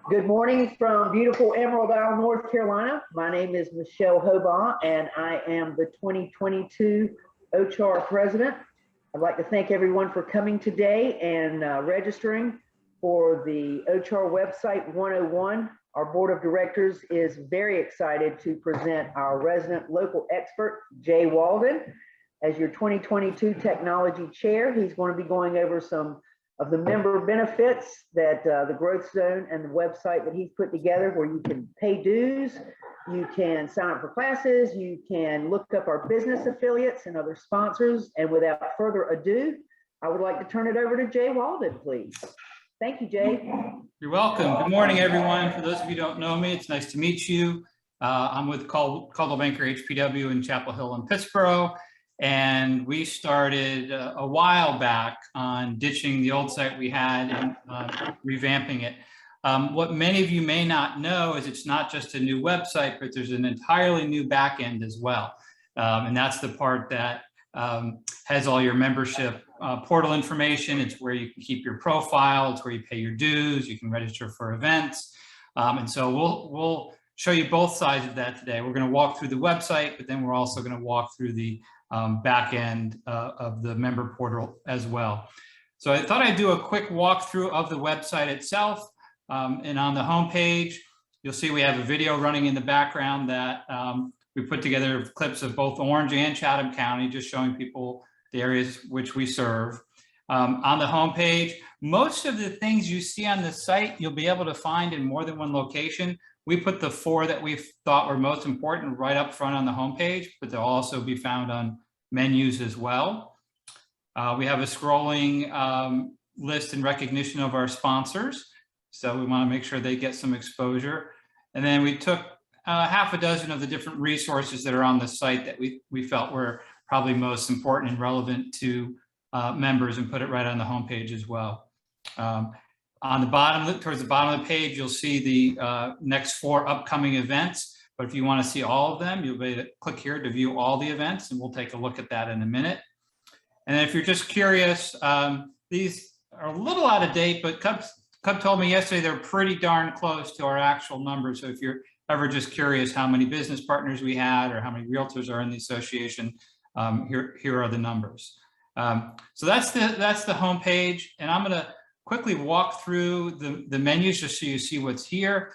Good morning from beautiful Emerald Isle, North Carolina. My name is Michelle Hobaugh, and I am the 2022 OCHAR president. I'd like to thank everyone for coming today and registering for the OCHAR website 101. Our board of directors is very excited to present our resident local expert, Jay Walden, as your 2022 technology chair. He's going to be going over some of the member benefits that the growth zone and the website that he's put together, where you can pay dues, you can sign up for classes, you can look up our business affiliates and other sponsors. And without further ado, I would like to turn it over to Jay Walden, please. Thank you, Jay. You're welcome. Good morning, everyone. For those of you who don't know me, it's nice to meet you. I'm with Coldwell Banker HPW in Chapel Hill and Pittsburgh. And we started a while back on ditching the old site we had and revamping it. What many of you may not know is it's not just a new website, but there's an entirely new back end as well. And that's the part that has all your membership portal information. It's where you can keep your profile. It's where you pay your dues. You can register for events. And so we'll show you both sides of that today. We're going to walk through the website, but then we're also going to walk through the back end of the member portal as well. So I thought I'd do a quick walkthrough of the website itself. And on the home page, you'll see we have a video running in the background that we put together clips of both Orange and Chatham County, just showing people the areas which we serve. On the home page, most of the things you see on the site, you'll be able to find in more than one location. We put the 4 that we thought were most important right up front on the homepage, but they'll also be found on menus as well. We have a scrolling list in recognition of our sponsors. So we want to make sure they get some exposure. And then we took half a dozen of the different resources that are on the site that we felt were probably most important and relevant to members, and put it right on the homepage as well. On the bottom, towards the bottom of the page, you'll see the next 4 upcoming events. But if you want to see all of them, you'll be able to click here to view all the events, and we'll take a look at that in a minute. And if you're just curious, these are a little out of date, but Cub told me yesterday they're pretty darn close to our actual numbers. So if you're ever just curious how many business partners we had or how many realtors are in the association, here are the numbers. So that's the home page, and I'm going to quickly walk through the menus just so you see what's here.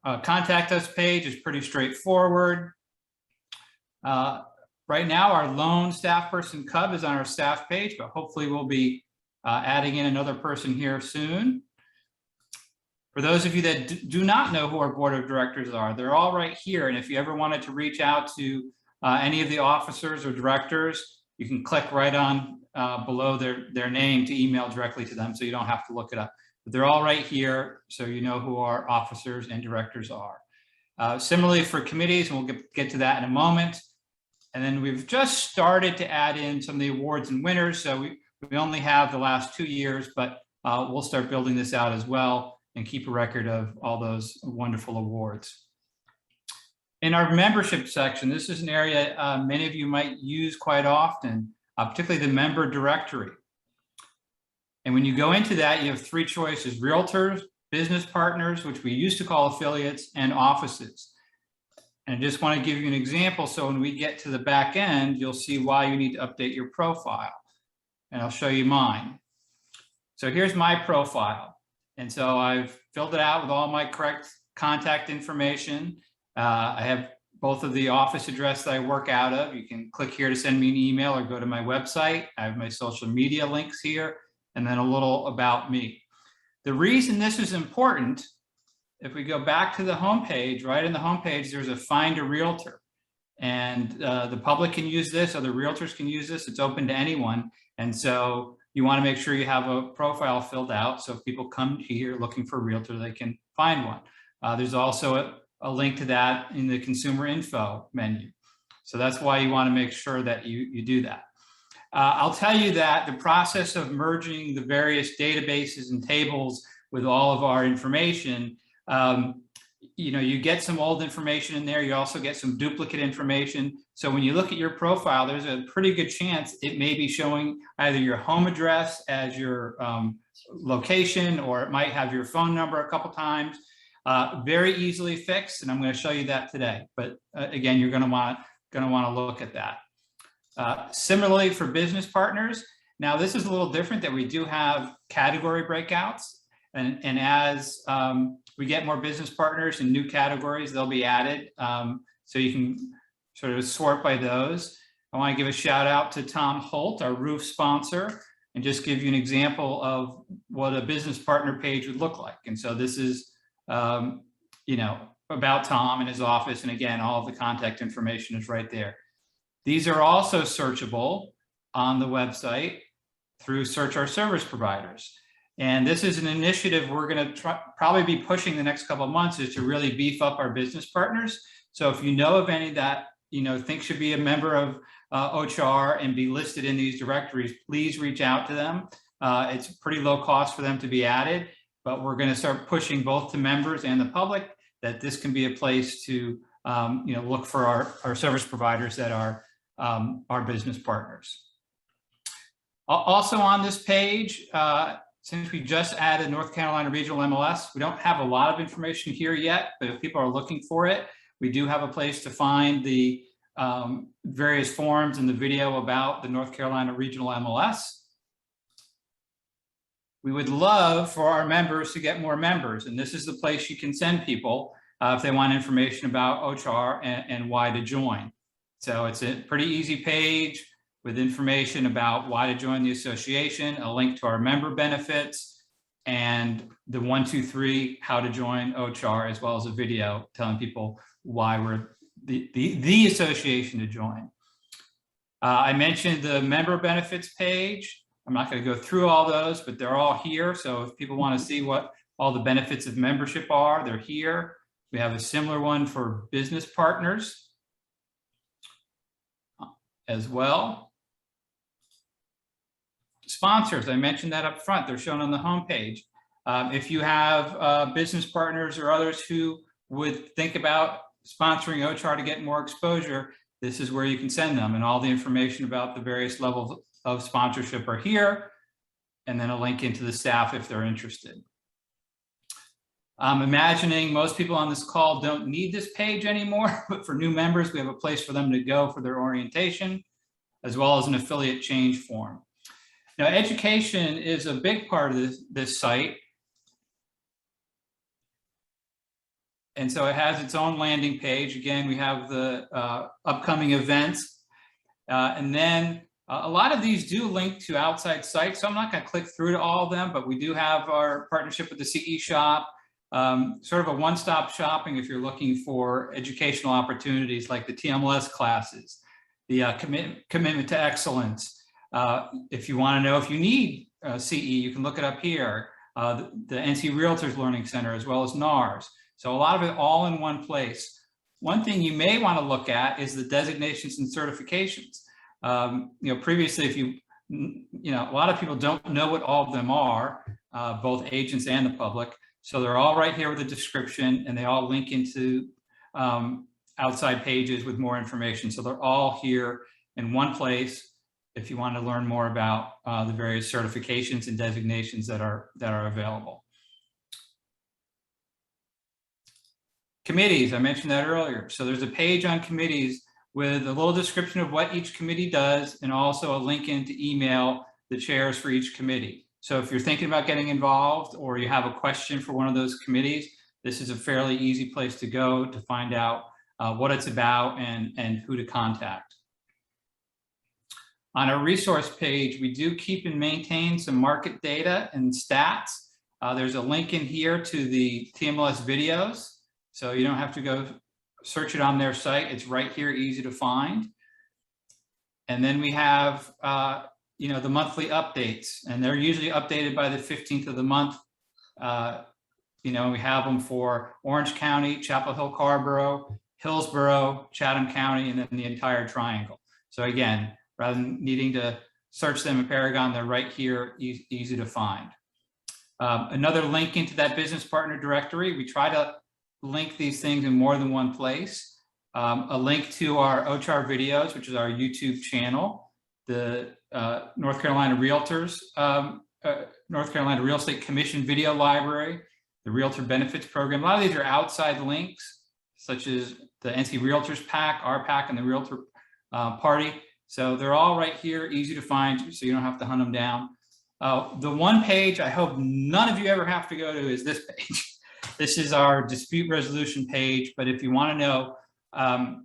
Contact us page is pretty straightforward. Right now, our lone staff person, Cub, is on our staff page, but hopefully we'll be adding in another person here soon. For those of you that do not know who our board of directors are, they're all right here. And if you ever wanted to reach out to any of the officers or directors, you can click right on below their name to email directly to them, so you don't have to look it up. But they're all right here, so you know who our officers and directors are. Similarly for committees, and we'll get to that in a moment. And then we've just started to add in some of the awards and winners. So we only have the last 2 years, but we'll start building this out as well and keep a record of all those wonderful awards. In our membership section, this is an area many of you might use quite often, particularly the member directory. And when you go into that, you have 3 choices: realtors, business partners, which we used to call affiliates, and offices. And I just want to give you an example. So when we get to the back end, you'll see why you need to update your profile. And I'll show you mine. So here's my profile. And so I've filled it out with all my correct contact information. I have both of the office address that I work out of. You can click here to send me an email or go to my website. I have my social media links here, and then a little about me. The reason this is important, if we go back to the homepage, right in the homepage, there's a Find a Realtor. And the public can use this, other realtors can use this. It's open to anyone. And so you want to make sure you have a profile filled out, so if people come here looking for a realtor, they can find one. There's also a link to that in the consumer info menu. So that's why you want to make sure that you do that. I'll tell you that the process of merging the various databases and tables with all of our information, you get some old information in there. You also get some duplicate information. So when you look at your profile, there's a pretty good chance it may be showing either your home address as your location, or it might have your phone number a couple times. Very easily fixed, and I'm going to show you that today. But again, you're going to want to look at that. Similarly for business partners, now this is a little different, that we do have category breakouts, and as we get more business partners and new categories, they'll be added. So you can sort of sort by those. I want to give a shout out to Tom Holt, our roof sponsor, and just give you an example of what a business partner page would look like. And so this is, about Tom and his office. And again, all of the contact information is right there. These are also searchable on the website through Search Our Service Providers. And this is an initiative we're going to probably be pushing the next couple of months, is to really beef up our business partners. So if you know of any that think should be a member of OCHAR and be listed in these directories, please reach out to them. It's pretty low cost for them to be added, but we're going to start pushing both to members and the public that this can be a place to look for our service providers that are our business partners. Also on this page, since we just added North Carolina Regional MLS, we don't have a lot of information here yet, but if people are looking for it, we do have a place to find the various forms and the video about the North Carolina Regional MLS. We would love for our members to get more members, and this is the place you can send people if they want information about OCHAR and why to join. So it's a pretty easy page with information about why to join the association, a link to our member benefits, and the 1, 2, 3 how to join OCHAR, as well as a video telling people why we're the association to join. I mentioned the member benefits page. I'm not going to go through all those, but they're all here. So if people want to see what all the benefits of membership are, they're here. We have a similar one for business partners as well. Sponsors, I mentioned that up front, they're shown on the homepage. If you have business partners or others who would think about sponsoring OCHAR to get more exposure, this is where you can send them, and all the information about the various levels of sponsorship are here, and then a link into the staff if they're interested. I'm imagining most people on this call don't need this page anymore, but for new members, we have a place for them to go for their orientation, as well as an affiliate change form. Now, education is a big part of this site. And so it has its own landing page. Again, we have the upcoming events. And then a lot of these do link to outside sites. So I'm not going to click through to all of them, but we do have our partnership with the CE Shop, sort of a one-stop shopping if you're looking for educational opportunities like the TMLS classes, the commitment to excellence. If you want to know if you need CE, you can look it up here. The NC Realtors Learning Center, as well as NARS. So a lot of it all in one place. One thing you may want to look at is the designations and certifications. Previously, if a lot of people don't know what all of them are, both agents and the public. So they're all right here with a description, and they all link into outside pages with more information. So they're all here in one place if you want to learn more about the various certifications and designations that are available. Committees, I mentioned that earlier. So there's a page on committees with a little description of what each committee does, and also a link in to email the chairs for each committee. So if you're thinking about getting involved, or you have a question for one of those committees, this is a fairly easy place to go to find out what it's about and who to contact. On our resource page, we do keep and maintain some market data and stats. There's a link in here to the TMLS videos, so you don't have to go search it on their site. It's right here, easy to find. And then we have the monthly updates, and they're usually updated by the 15th of the month. We have them for Orange County, Chapel Hill, Carrboro, Hillsborough, Chatham County, and then the entire triangle. So again, rather than needing to search them in Paragon, they're right here, easy to find. Another link into that business partner directory. We try to link these things in more than one place. A link to our OCHAR videos, which is our YouTube channel, the North Carolina Realtors, North Carolina Real Estate Commission video library, the Realtor Benefits Program. A lot of these are outside links, such as the NC Realtors Pack, our pack, and the Realtor Party. So they're all right here, easy to find, so you don't have to hunt them down. The one page I hope none of you ever have to go to is this page. This is our dispute resolution page, but if you want to know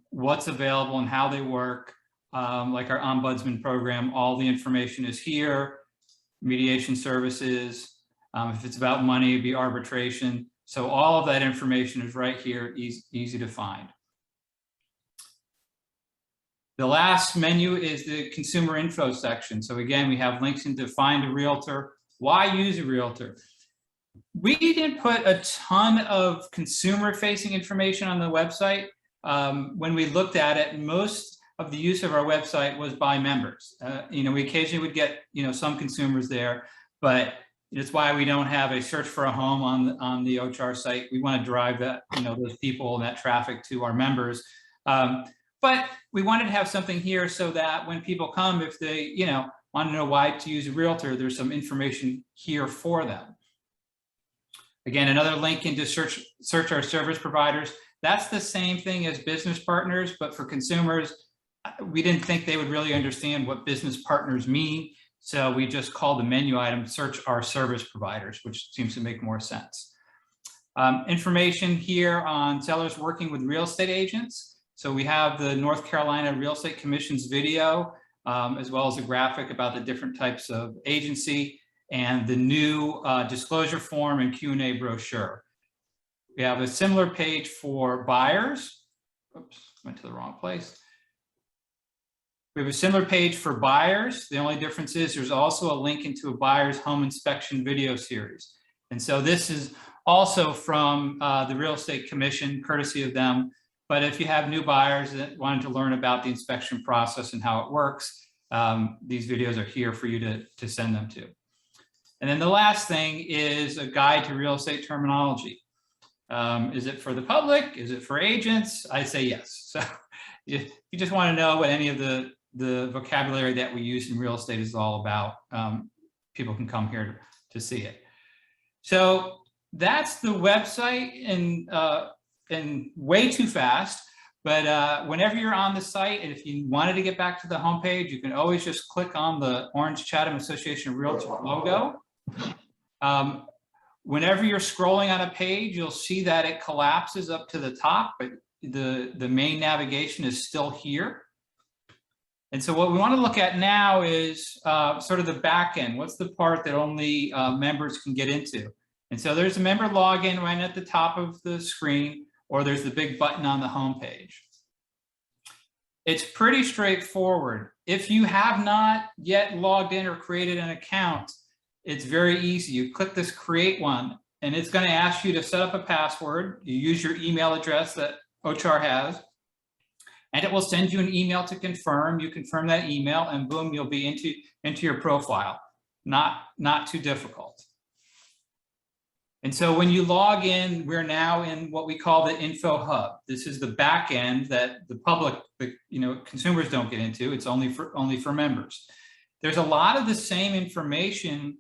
what's available and how they work, like our ombudsman program, all the information is here. Mediation services, if it's about money, it'd be arbitration. So all of that information is right here, easy to find. The last menu is the consumer info section. So again, we have links into find a realtor, why use a realtor. We didn't put a ton of consumer facing information on the website. When we looked at it, most of the use of our website was by members. We occasionally would get, some consumers there, but it's why we don't have a search for a home on the OCHAR site. We want to drive that, those people and that traffic to our members. But we wanted to have something here so that when people come, if they, want to know why to use a realtor, there's some information here for them. Again, another link into search our service providers. That's the same thing as business partners, but for consumers, we didn't think they would really understand what business partners mean. So we just called the menu item, search our service providers, which seems to make more sense. Information here on sellers working with real estate agents. So we have the North Carolina Real Estate Commission's video, as well as a graphic about the different types of agency and the new disclosure form and Q&A brochure. We have a similar page for buyers. Oops, went to the wrong place. We have a similar page for buyers. The only difference is there's also a link into a buyer's home inspection video series. And so this is also from the Real Estate Commission, courtesy of them. But if you have new buyers that wanted to learn about the inspection process and how it works, these videos are here for you to send them to. And then the last thing is a guide to real estate terminology. Is it for the public? Is it for agents? I say yes. So if you just want to know what any of the vocabulary that we use in real estate is all about, people can come here to see it. So that's the website and way too fast. But whenever you're on the site, and if you wanted to get back to the homepage, you can always just click on the orange Chatham Association of Realtors logo. Whenever you're scrolling on a page, you'll see that it collapses up to the top, but the main navigation is still here. And so what we want to look at now is sort of the back end. What's the part that only members can get into? And so there's a member login right at the top of the screen, or there's the big button on the home page. It's pretty straightforward. If you have not yet logged in or created an account, it's very easy. You click this create one, and it's going to ask you to set up a password. You use your email address that OCHAR has, and it will send you an email to confirm. You confirm that email, and boom, you'll be into your profile. Not too difficult. And so when you log in, we're now in what we call the info hub. This is the back end that the public, consumers don't get into. It's only for members. There's a lot of the same information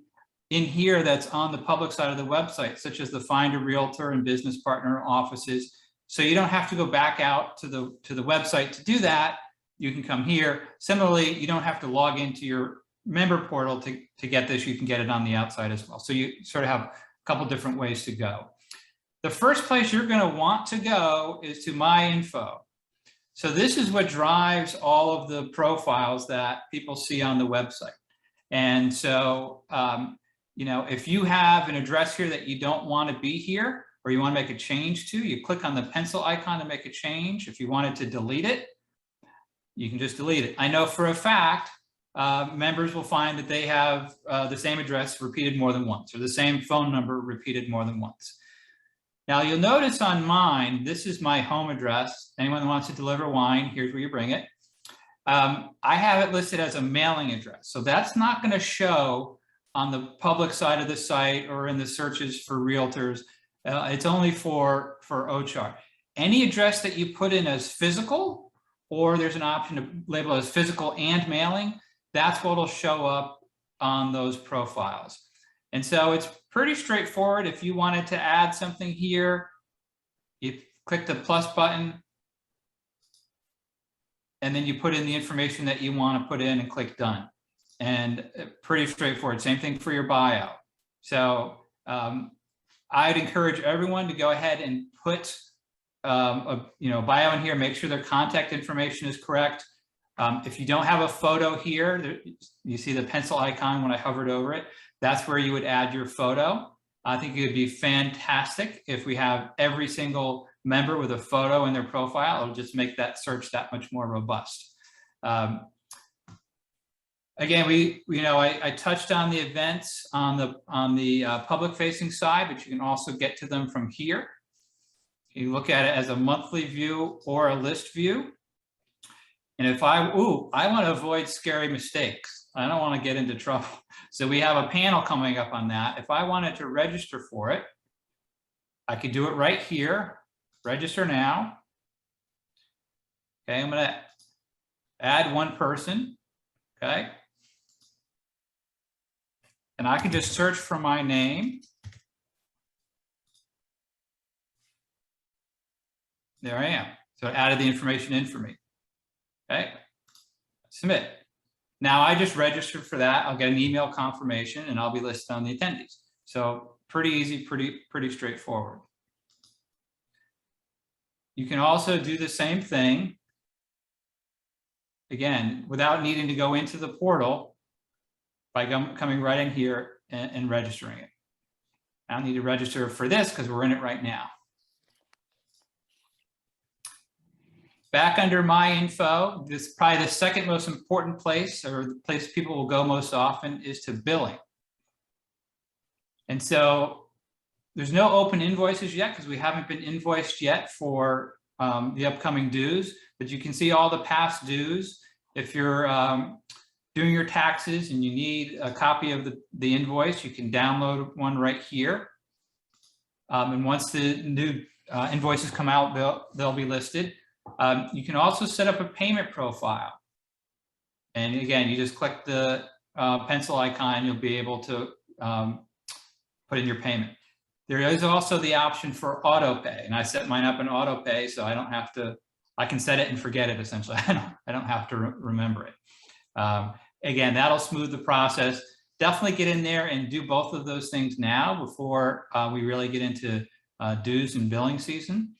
in here that's on the public side of the website, such as the Find a Realtor and business partner offices. So you don't have to go back out to the website to do that. You can come here. Similarly, you don't have to log into your member portal to get this. You can get it on the outside as well. So you sort of have a couple different ways to go. The first place you're going to want to go is to My Info. So this is what drives all of the profiles that people see on the website. And so, if you have an address here that you don't want to be here, or you want to make a change to, you click on the pencil icon to make a change. If you wanted to delete it, you can just delete it. I know for a fact, members will find that they have the same address repeated more than once, or the same phone number repeated more than once. Now you'll notice on mine, this is my home address. Anyone that wants to deliver wine, here's where you bring it. I have it listed as a mailing address. So that's not going to show on the public side of the site or in the searches for realtors. It's only for OCHAR. Any address that you put in as physical, or there's an option to label as physical and mailing, that's what will show up on those profiles. And so it's pretty straightforward. If you wanted to add something here, you click the plus button, and then you put in the information that you want to put in and click done. And pretty straightforward. Same thing for your bio. So I'd encourage everyone to go ahead and put a bio in here. Make sure their contact information is correct. If you don't have a photo here, you see the pencil icon when I hovered over it. That's where you would add your photo. I think it would be fantastic if we have every single member with a photo in their profile. It'll just make that search that much more robust. Again, I touched on the events on the public-facing side, but you can also get to them from here. You look at it as a monthly view or a list view. And if I want to avoid scary mistakes. I don't want to get into trouble. So we have a panel coming up on that. If I wanted to register for it, I could do it right here. Register now. Okay, I'm going to add one person. Okay. And I can just search for my name. There I am. So it added the information in for me. Okay. Submit. Now I just registered for that. I'll get an email confirmation and I'll be listed on the attendees. So pretty easy, pretty straightforward. You can also do the same thing, again, without needing to go into the portal by coming right in here and registering it. I don't need to register for this because we're in it right now. Back under my info, this is probably the second most important place, or the place people will go most often, is to billing. And so there's no open invoices yet because we haven't been invoiced yet for the upcoming dues, but you can see all the past dues. If you're doing your taxes and you need a copy of the invoice, you can download one right here. And once the new invoices come out, they'll be listed. You can also set up a payment profile. And again, you just click the pencil icon, you'll be able to put in your payment. There is also the option for auto pay, and I set mine up in auto pay, so I don't have to, I can set it and forget it essentially. I don't have to remember it. Again, that'll smooth the process. Definitely get in there and do both of those things now before we really get into dues and billing season.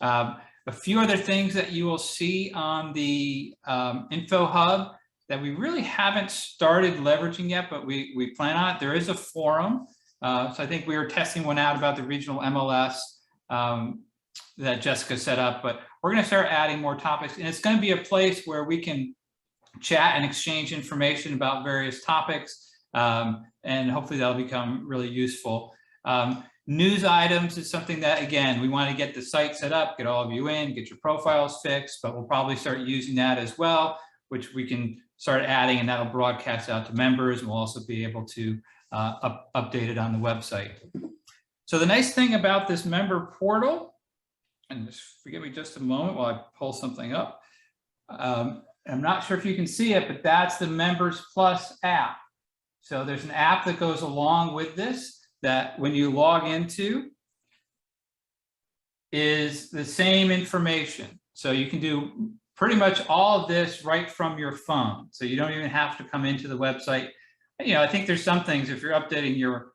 A few other things that you will see on the Info Hub that we really haven't started leveraging yet, but we plan on it. There is a forum. So I think we were testing one out about the regional MLS that Jessica set up, but we're going to start adding more topics, and it's going to be a place where we can chat and exchange information about various topics, and hopefully that'll become really useful. News items is something that, again, we want to get the site set up, get all of you in, get your profiles fixed, but we'll probably start using that as well, which we can start adding, and that'll broadcast out to members, and we'll also be able to update it on the website. So the nice thing about this member portal, and just forgive me just a moment while I pull something up. I'm not sure if you can see it, but that's the Members Plus app. So there's an app that goes along with this that when you log into is the same information. So you can do pretty much all of this right from your phone. So you don't even have to come into the website. You know, I think there's some things, if you're updating your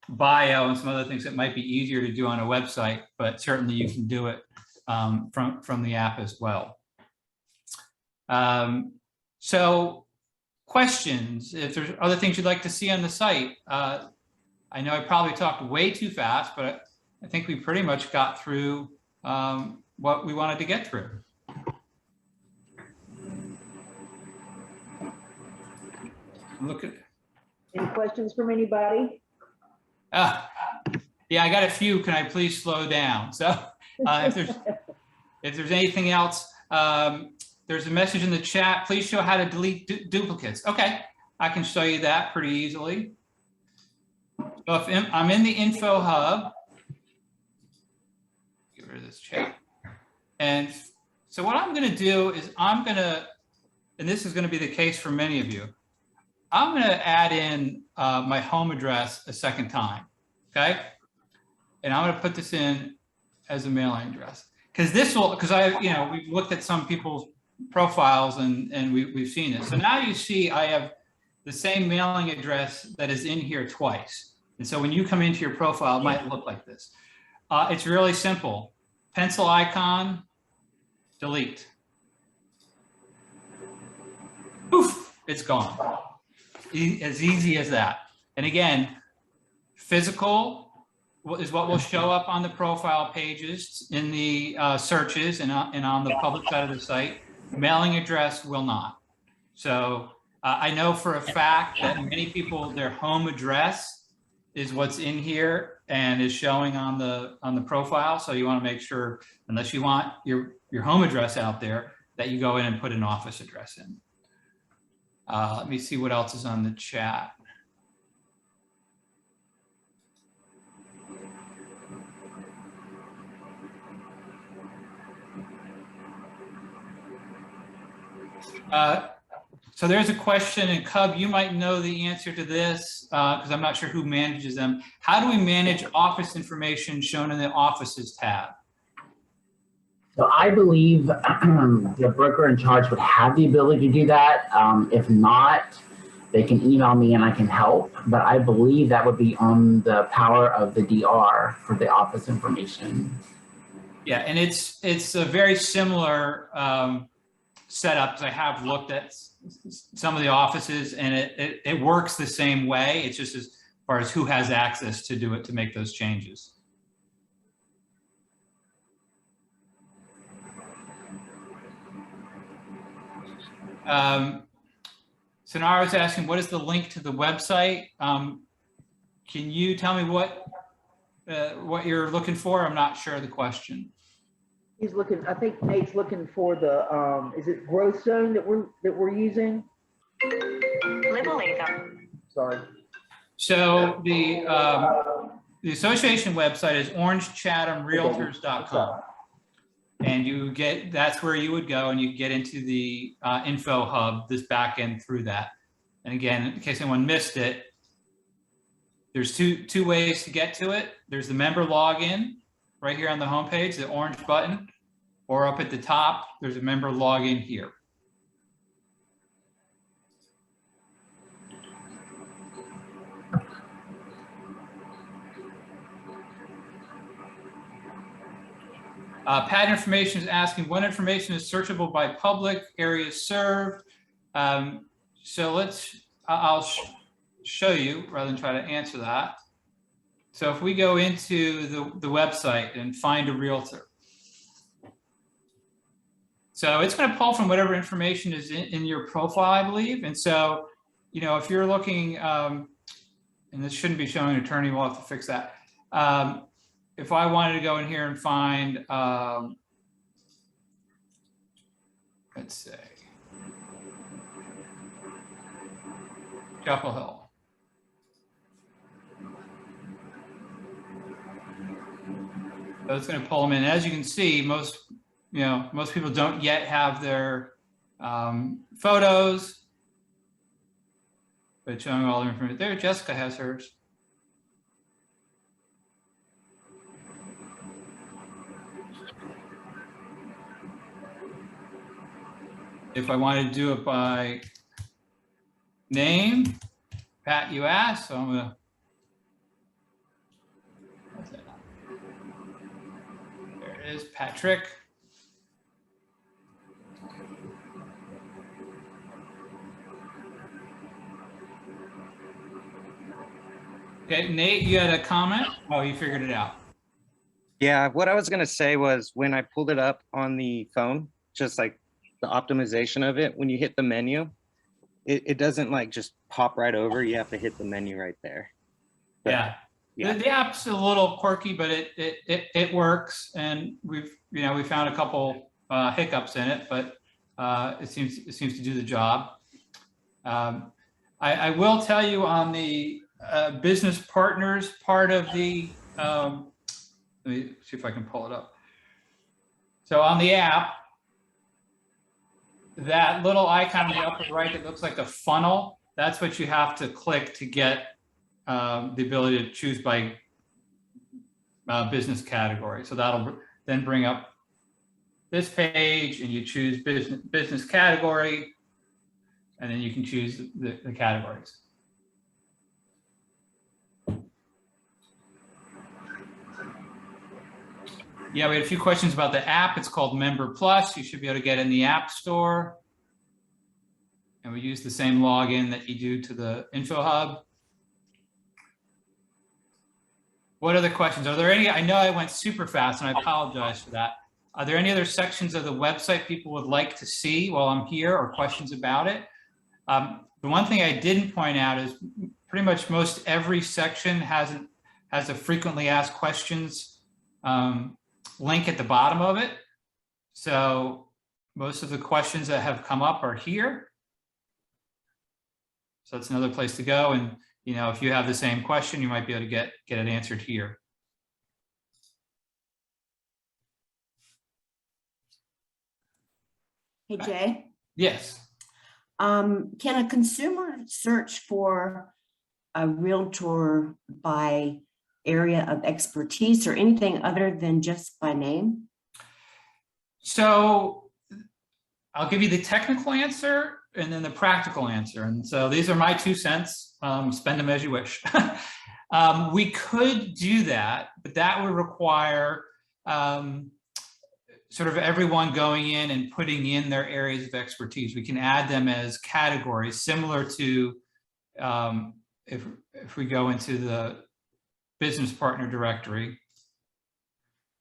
bio and some other things, that might be easier to do on a website, but certainly you can do it from the app as well. So questions, if there's other things you'd like to see on the site. I know I probably talked way too fast, but I think we pretty much got through what we wanted to get through. Look at. Any questions from anybody? Yeah, I got a few. Can I please slow down? So if there's anything else, there's a message in the chat. Please show how to delete duplicates. Okay, I can show you that pretty easily. So if I'm in the Info Hub, rid of this chat. And so what I'm going to do is and this is going to be the case for many of you, I'm going to add in my home address a second time, okay? And I'm going to put this in as a mailing address because we've looked at some people's profiles and we've seen it. So now you see I have the same mailing address that is in here twice. And so when you come into your profile, it might look like this. It's really simple. Pencil icon, delete. Poof, it's gone. As easy as that. And again, physical is what will show up on the profile pages in the searches and on the public side of the site. Mailing address will not. So I know for a fact that many people, their home address is what's in here and is showing on the profile. So you want to make sure, unless you want your home address out there, that you go in and put an office address in. Let me see what else is on the chat. So there's a question, and Cub, you might know the answer to this because I'm not sure who manages them. How do we manage office information shown in the offices tab? So I believe the broker in charge would have the ability to do that. If not, they can email me and I can help. But I believe that would be on the power of the DR for the office information. Yeah, and it's a very similar setup. I have looked at some of the offices and it works the same way. It's just as far as who has access to do it to make those changes. Sonara is asking, what is the link to the website? Can you tell me what you're looking for? I'm not sure of the question. He's looking, I think Nate's looking for the, is it growth zone that we're using? Sorry. So the association website is orangechathamrealtors.com. And that's where you would go and you get into the info hub, this back end through that. And again, in case anyone missed it, there's two ways to get to it. There's the member login right here on the homepage, the orange button, or up at the top, there's a member login here. Patent information is asking what information is searchable by public areas served. So I'll show you rather than try to answer that. So if we go into the website and find a realtor. So it's going to pull from whatever information is in your profile, I believe. And so, if you're looking, and this shouldn't be showing an attorney, we'll have to fix that. If I wanted to go in here and find, let's say, Chapel Hill. So it's going to pull them in. As you can see, most people don't yet have their photos, but it's showing all the information. There, Jessica has hers. If I wanted to do it by name, Pat, you asked, so I'm gonna. There it is, Patrick. Okay, Nate, you had a comment? Oh, you figured it out. Yeah, what I was going to say was when I pulled it up on the phone, just like the optimization of it, when you hit the menu, it doesn't like just pop right over. You have to hit the menu right there. But, yeah. The app's a little quirky, but it works. And we found a couple hiccups in it, but it seems to do the job. I will tell you on the business partners part of the, let me see if I can pull it up. So on the app, that little icon in the upper right that looks like a funnel, that's what you have to click to get the ability to choose by business category. So that'll then bring up this page, and you choose business category, and then you can choose the categories. Yeah, we had a few questions about the app. It's called Member Plus. You should be able to get it in the App Store. And we use the same login that you do to the Info Hub. What other questions? Are there any? I know I went super fast, and I apologize for that. Are there any other sections of the website people would like to see while I'm here, or questions about it? The one thing I didn't point out is pretty much most every section has a frequently asked questions link at the bottom of it. So most of the questions that have come up are here. So that's another place to go. And if you have the same question, you might be able to get it answered here. Hey, Jay. Yes. Can a consumer search for a realtor by area of expertise or anything other than just by name? So I'll give you the technical answer and then the practical answer. And so these are my 2 cents. Spend them as you wish. We could do that, but that would require sort of everyone going in and putting in their areas of expertise. We can add them as categories, similar to if we go into the business partner directory.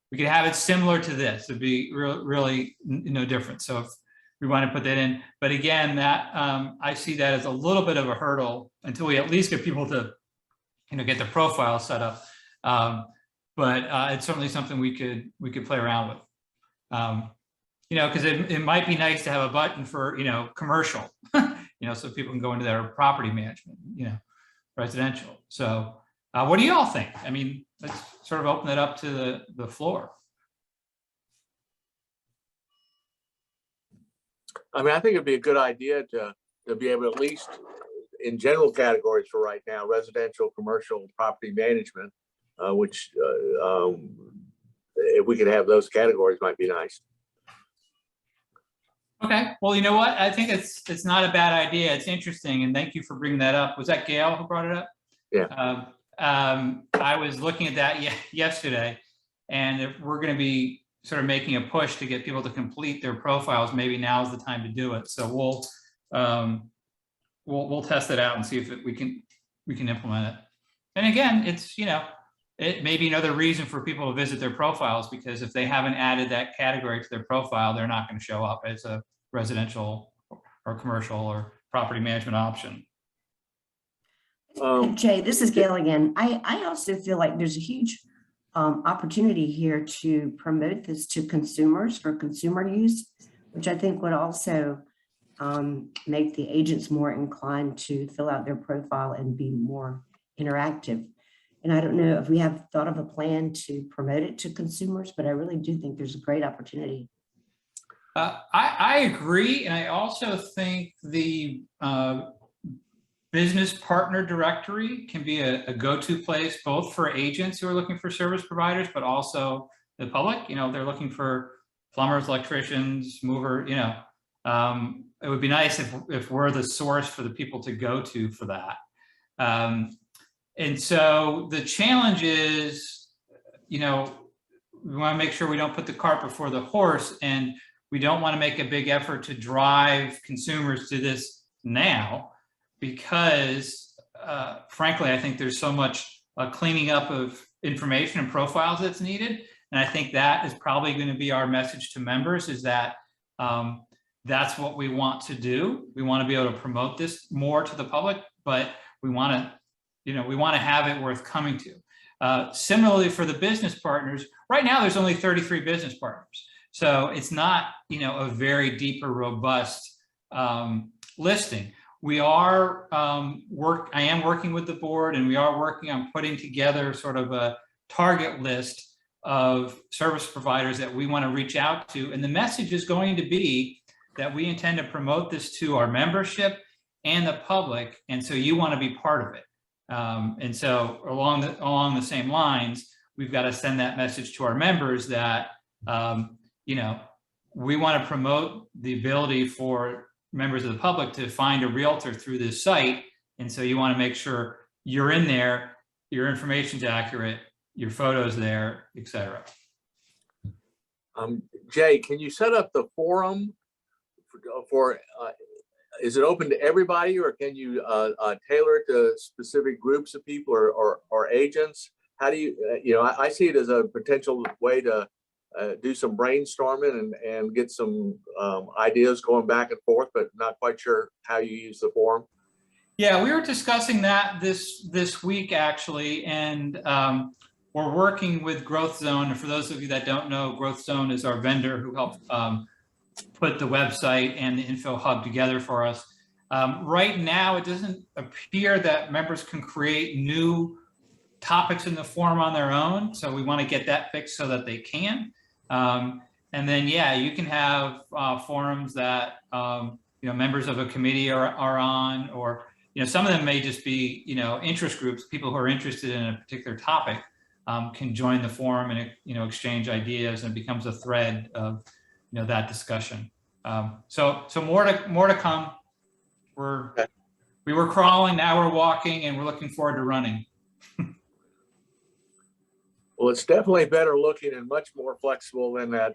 We could have it similar to this. It'd be really no different. So if we want to put that in, but again, that I see that as a little bit of a hurdle until we at least get people to get the profile set up. But it's certainly something we could play around with. Because it might be nice to have a button for commercial, so people can go into their property management, residential. So what do you all think? I mean, let's sort of open it up to the floor. I mean, I think it'd be a good idea to be able to, at least in general categories for right now, residential, commercial, property management, which if we could have those categories might be nice. Okay, well, you know what? I think it's not a bad idea. It's interesting, and thank you for bringing that up. Was that Gail who brought it up? Yeah. I was looking at that yesterday, and if we're going to be sort of making a push to get people to complete their profiles, maybe now is the time to do it. So we'll test it out and see if we can implement it. And again, it's it may be another reason for people to visit their profiles, because if they haven't added that category to their profile, they're not going to show up as a residential or commercial or property management option. Jay, this is Gail again. I also feel like there's a huge opportunity here to promote this to consumers for consumer use, which I think would also make the agents more inclined to fill out their profile and be more interactive. And I don't know if we have thought of a plan to promote it to consumers, but I really do think there's a great opportunity. I agree. And I also think the business partner directory can be a go-to place, both for agents who are looking for service providers, but also the public. They're looking for plumbers, electricians, mover, it would be nice if we're the source for the people to go to for that. And so the challenge is, we want to make sure we don't put the cart before the horse, and we don't want to make a big effort to drive consumers to this now, because frankly, I think there's so much cleaning up of information and profiles that's needed. And I think that is probably going to be our message to members, is that that's what we want to do. We want to be able to promote this more to the public, but we want to have it worth coming to. Similarly for the business partners, right now there's only 33 business partners. So it's not, a very deep or robust listing. We are I am working with the board, and we are working on putting together sort of a target list of service providers that we want to reach out to. And the message is going to be that we intend to promote this to our membership and the public. And so you want to be part of it. And so along the same lines, we've got to send that message to our members that, we want to promote the ability for members of the public to find a realtor through this site. And so you want to make sure you're in there, your information's accurate, your photos there, et cetera. Jay, can you set up the forum for is it open to everybody, or can you tailor it to specific groups of people or agents? How do you, I see it as a potential way to do some brainstorming and get some ideas going back and forth, but not quite sure how you use the forum. Yeah, we were discussing that this week actually, and we're working with Growth Zone. For those of you that don't know, Growth Zone is our vendor who helped put the website and the info hub together for us. Right now, it doesn't appear that members can create new topics in the forum on their own. So we want to get that fixed so that they can. And then, yeah, you can have forums that, members of a committee are on, or, some of them may just be, interest groups, people who are interested in a particular topic can join the forum and, exchange ideas, and it becomes a thread of, that discussion. So more to come. We were crawling, now we're walking, and we're looking forward to running. Well, it's definitely better looking and much more flexible than the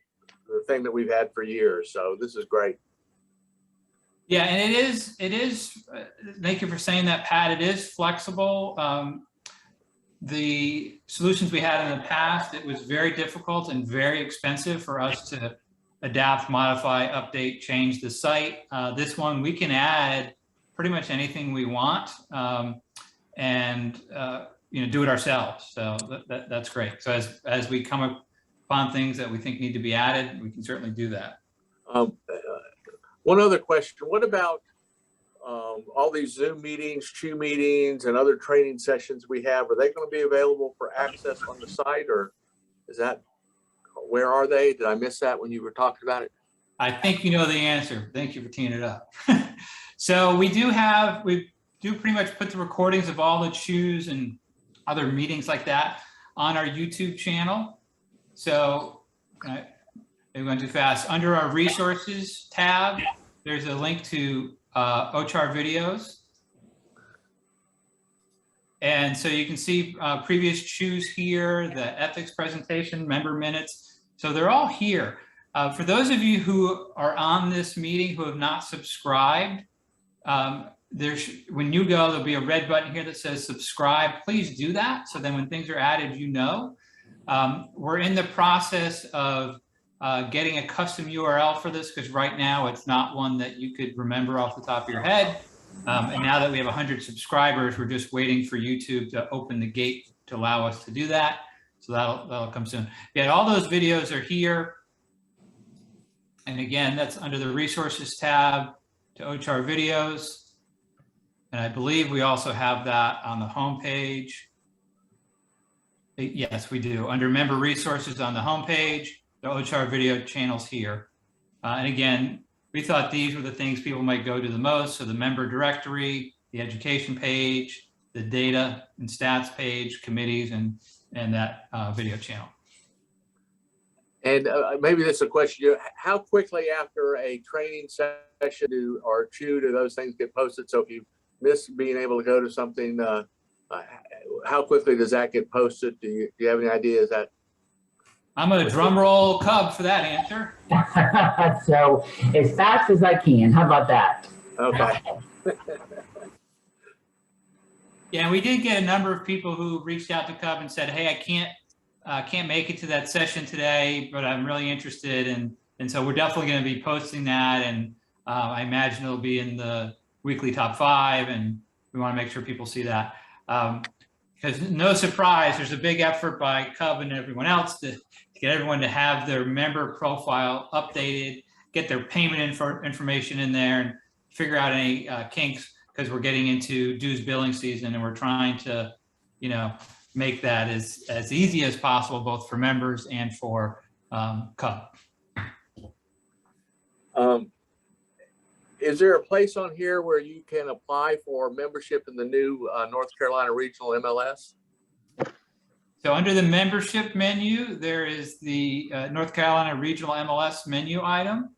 thing that we've had for years. So this is great. Yeah, and it is, thank you for saying that, Pat. It is flexible. The solutions we had in the past, it was very difficult and very expensive for us to adapt, modify, update, change the site. This one, we can add pretty much anything we want, and do it ourselves. So that's great. So as we come upon things that we think need to be added, we can certainly do that. One other question: what about all these Zoom meetings, THECHEW meetings, and other training sessions we have? Are they going to be available for access on the site, or is that? Where are they? Did I miss that when you were talking about it? I think you know the answer. Thank you for teeing it up. So we do pretty much put the recordings of all the THECHEWs and other meetings like that on our YouTube channel. So it went too fast. Under our resources tab, there's a link to OCHAR videos. And so you can see previous THECHEWs here, the ethics presentation, member minutes. So they're all here. For those of you who are on this meeting who have not subscribed, when you go, there'll be a red button here that says subscribe. Please do that. So then when things are added, we're in the process of getting a custom URL for this, because right now it's not one that you could remember off the top of your head. And now that we have 100 subscribers, we're just waiting for YouTube to open the gate to allow us to do that. So that'll come soon. Yeah, all those videos are here. And again, that's under the resources tab to OCHAR videos. And I believe we also have that on the homepage. Yes, we do. Under member resources on the homepage, the OCHAR video channel's here. And again, we thought these were the things people might go to the most. So the member directory, the education page, the data and stats page, committees, and that video channel. And maybe this is a question: how quickly after a training session do those things get posted? So if you miss being able to go to something, how quickly does that get posted? Do you have any idea? Is that? I'm a drum roll Cub for that answer. So as fast as I can. How about that? Okay. Yeah, we did get a number of people who reached out to Cub and said, "Hey, I can't make it to that session today, but I'm really interested." And so we're definitely going to be posting that, and I imagine it'll be in the weekly top 5, and we want to make sure people see that. Because no surprise, there's a big effort by Cub and everyone else to get everyone to have their member profile updated, get their payment information in there, and figure out any kinks, because we're getting into dues billing season, and we're trying to, make that as easy as possible, both for members and for CUB. Is there a place on here where you can apply for membership in the new North Carolina Regional MLS? So under the membership menu, there is the North Carolina Regional MLS menu item,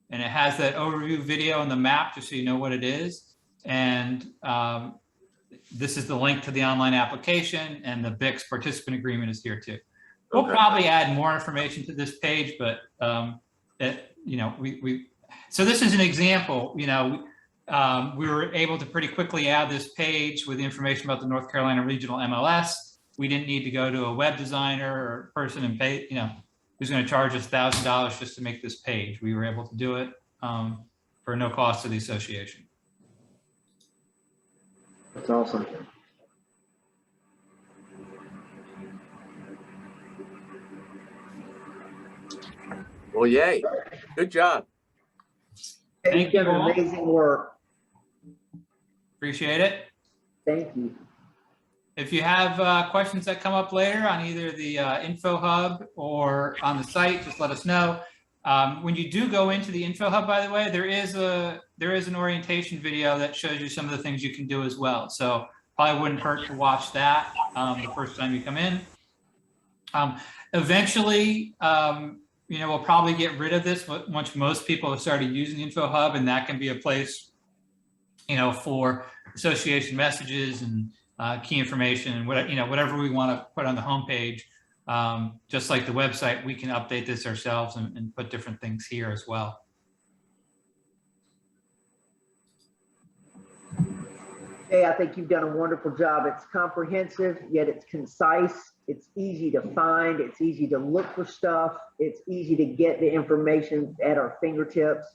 and it has that overview video on the map just so you know what it is. And this is the link to the online application, and the BICS participant agreement is here too. We'll probably add more information to this page, but so this is an example. We were able to pretty quickly add this page with information about the North Carolina Regional MLS. We didn't need to go to a web designer or person and pay, who's going to charge us $1,000 just to make this page. We were able to do it for no cost to the association. That's awesome. Well, yay. Good job. Thank you You've done all. amazing work. Appreciate it. Thank you. If you have questions that come up later on either the Info Hub or on the site, just let us know. When you do go into the Info Hub, by the way, there is an orientation video that shows you some of the things you can do as well. So probably wouldn't hurt to watch that the first time you come in. Eventually, we'll probably get rid of this once most people have started using the Info Hub, and that can be a place, for association messages and key information and whatever we want to put on the homepage. Just like the website, we can update this ourselves and put different things here as well. Jay, I think you've done a wonderful job. It's comprehensive, yet it's concise. It's easy to find. It's easy to look for stuff. It's easy to get the information at our fingertips.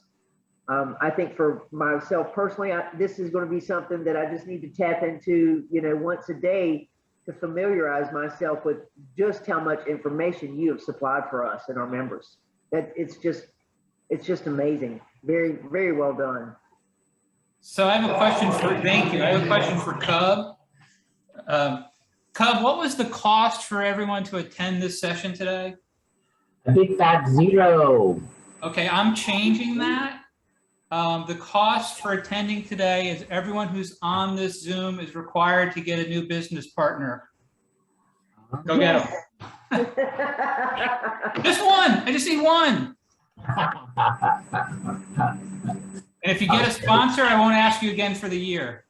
I think for myself personally, this is going to be something that I just need to tap into, once a day to familiarize myself with just how much information you have supplied for us and our members. It's just amazing. Very, very well done. So I have a question thank you. I have a question for CUB. CUB, what was the cost for everyone to attend this session today? A big fat 0. Okay, I'm changing that. The cost for attending today is everyone who's on this Zoom is required to get a new business partner. Go get them. Just one. I just need one. And if you get a sponsor, I won't ask you again for the year.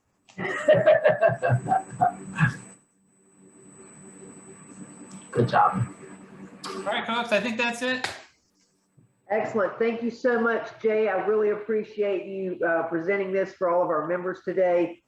Good job. All right, folks, I think that's it. Excellent. Thank you so much, Jay. I really appreciate you presenting this for all of our members today.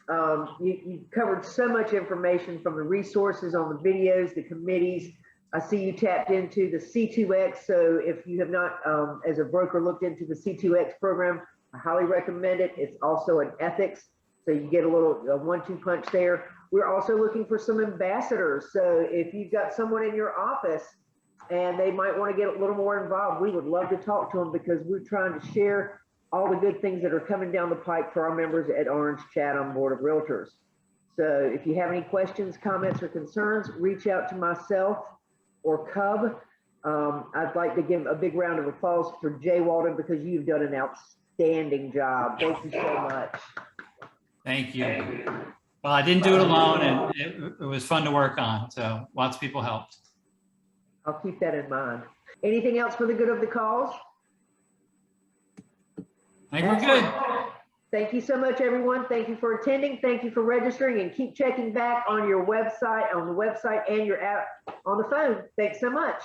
You covered so much information from the resources on the videos, the committees. I see you tapped into the C2X. So if you have not, as a broker, looked into the C2X program, I highly recommend it. It's also an ethics. So you get a little 1-2 punch there. We're also looking for some ambassadors. So if you've got someone in your office and they might want to get a little more involved, we would love to talk to them, because we're trying to share all the good things that are coming down the pike for our members at Orange Chatham Board of Realtors. So if you have any questions, comments, or concerns, reach out to myself or CUB. I'd like to give a big round of applause for Jay Walden, because you've done an outstanding job. Thank you so much. Thank you. Well, I didn't do it alone, and it was fun to work on. So lots of people helped. I'll keep that in mind. Anything else for the good of the cause? I think we're good. Thank you so much, everyone. Thank you for attending. Thank you for registering, and keep checking back on your website, on the website and your app on the phone. Thanks so much.